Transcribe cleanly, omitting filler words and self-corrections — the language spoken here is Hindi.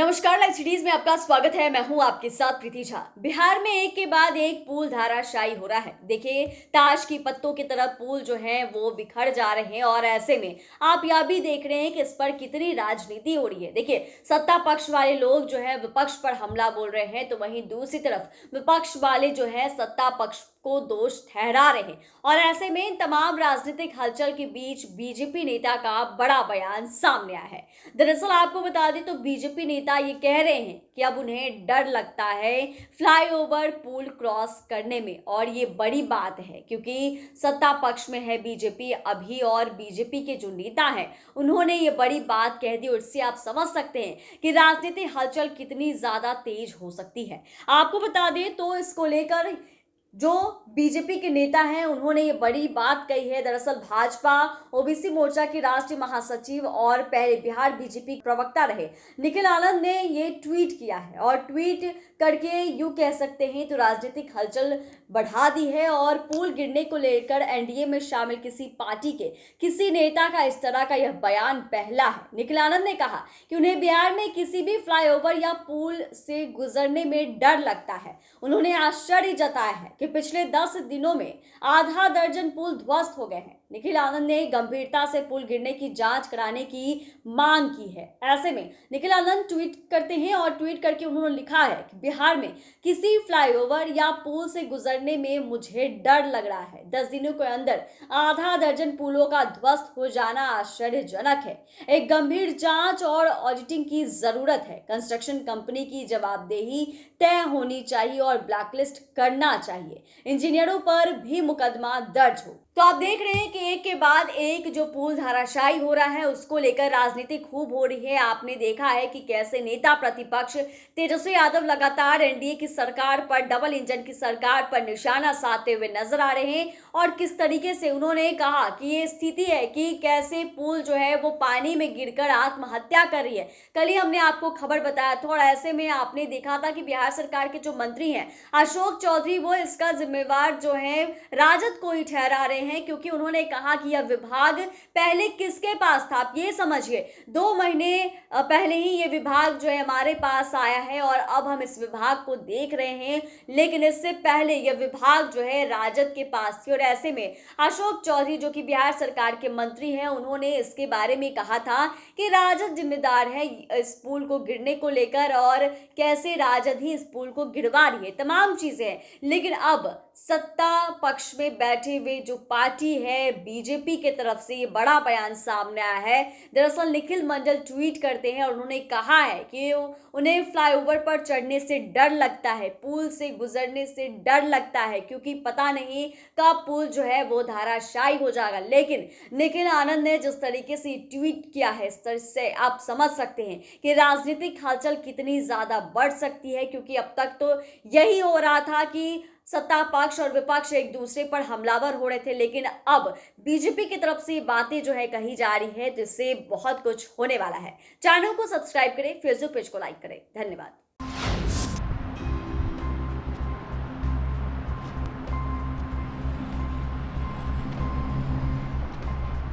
नमस्कार, लाइव सिटीज में आपका स्वागत है। मैं हूं आपके साथ प्रीति झा। बिहार में एक के बाद एक पुल धाराशायी हो रहा है। देखिए, ताश की पत्तों की तरह पुल जो है वो बिखर जा रहे हैं और ऐसे में आप यह भी देख रहे हैं कि इस पर कितनी राजनीति हो रही है। देखिए, सत्ता पक्ष वाले लोग जो है विपक्ष पर हमला बोल रहे हैं, तो वहीं दूसरी तरफ विपक्ष वाले जो है सत्ता पक्ष को दोष ठहरा रहे हैं और ऐसे में इन तमाम राजनीतिक हलचल के बीच बीजेपी नेता का बड़ा बयान सामने आया है। दरअसल आपको बता दें तो बीजेपी नेता ये कह रहे हैं कि अब उन्हें डर लगता है फ्लाईओवर पुल क्रॉस करने में और ये बड़ी बात है क्योंकि सत्ता पक्ष में है बीजेपी अभी और बीजेपी के जो नेता हैं उन्होंने ये बड़ी बात कह दी और इससे आप समझ सकते हैं कि राजनीतिक हलचल कितनी ज्यादा तेज हो सकती है। आपको बता दें तो इसको लेकर जो बीजेपी के नेता हैं उन्होंने ये बड़ी बात कही है। दरअसल भाजपा ओबीसी मोर्चा के राष्ट्रीय महासचिव और पहले बिहार बीजेपी प्रवक्ता रहे निखिल आनंद ने ये ट्वीट किया है और ट्वीट करके यूं कह सकते हैं तो राजनीतिक हलचल बढ़ा दी है और पुल गिरने को लेकर एनडीए में शामिल किसी पार्टी के किसी नेता का इस तरह का यह बयान पहला है। निखिल आनंद ने कहा कि उन्हें बिहार में किसी भी फ्लाईओवर या पुल से गुजरने में डर लगता है। उन्होंने आश्चर्य जताया है कि पिछले 10 दिनों में आधा दर्जन पुल ध्वस्त हो गए हैं। निखिल आनंद ने गंभीरता से पुल गिरने की जांच कराने की मांग की है। ऐसे में निखिल आनंद ट्वीट करते हैं और ट्वीट करके उन्होंने लिखा है कि बिहार में किसी फ्लाईओवर या पुल से गुजरने में मुझे डर लग रहा है। 10 दिनों के अंदर आधा दर्जन पुलों का ध्वस्त हो जाना आश्चर्यजनक है। एक गंभीर जांच और ऑडिटिंग की जरूरत है। कंस्ट्रक्शन कंपनी की जवाबदेही तय होनी चाहिए और ब्लैकलिस्ट करना चाहिए। इंजीनियरों पर भी मुकदमा दर्ज हो। तो आप देख रहे हैं कि एक के बाद एक जो पुल धाराशायी हो रहा है उसको लेकर राजनीति खूब हो रही है। आपने देखा है कि कैसे नेता प्रतिपक्ष तेजस्वी यादव लगातार एनडीए की सरकार पर, डबल इंजन की सरकार पर निशाना साधते हुए नजर आ रहे हैं और किस तरीके से उन्होंने कहा कि ये स्थिति है कि कैसे पुल जो है वो पानी में गिरकर आत्महत्या कर रही है। कल ही हमने आपको खबर बताया था और ऐसे में आपने देखा था कि बिहार सरकार के जो मंत्री हैं अशोक चौधरी वो इसका जिम्मेवार जो है राजद को ही ठहरा रहे हैं क्योंकि उन्होंने कहा कि यह विभाग पहले किसके पास था। आप ये समझिए 2 महीने पहले ही ये विभाग जो है हमारे पास आया है और अब हम इस विभाग को देख रहे हैं, लेकिन इससे पहले यह विभाग जो है राजद के पास थी और ऐसे में अशोक चौधरी जो कि बिहार सरकार के मंत्री हैं उन्होंने इसके बारे में कहा था कि राजद जिम्मेदार है इस पुल को गिरने को लेकर और कैसे राजद ही इस पुल को गिरवा रही है, तमाम चीजें हैं। लेकिन अब सत्ता पक्ष में बैठे हुए जो पार्टी है बीजेपी के तरफ से ये बड़ा बयान सामने आया है। दरअसल निखिल मंडल ट्वीट करते हैं और उन्होंने कहा है कि उन्हें फ्लाईओवर पर चढ़ने से डर लगता है, पुल से गुजरने से डर लगता है क्योंकि पता नहीं कब पुल जो है वो धाराशायी हो जाएगा। लेकिन निखिल आनंद ने जिस तरीके से ट्वीट किया है इस तरह से आप समझ सकते हैं कि राजनीतिक हलचल कितनी ज्यादा बढ़ सकती है क्योंकि अब तक तो यही हो रहा था कि सत्ता पक्ष और विपक्ष एक दूसरे पर हमलावर हो रहे थे, लेकिन अब बीजेपी की तरफ से बातें जो है कही जा रही है जिससे बहुत कुछ होने वाला है। चैनल को सब्सक्राइब करें, फेसबुक पेज को लाइक करें। धन्यवाद।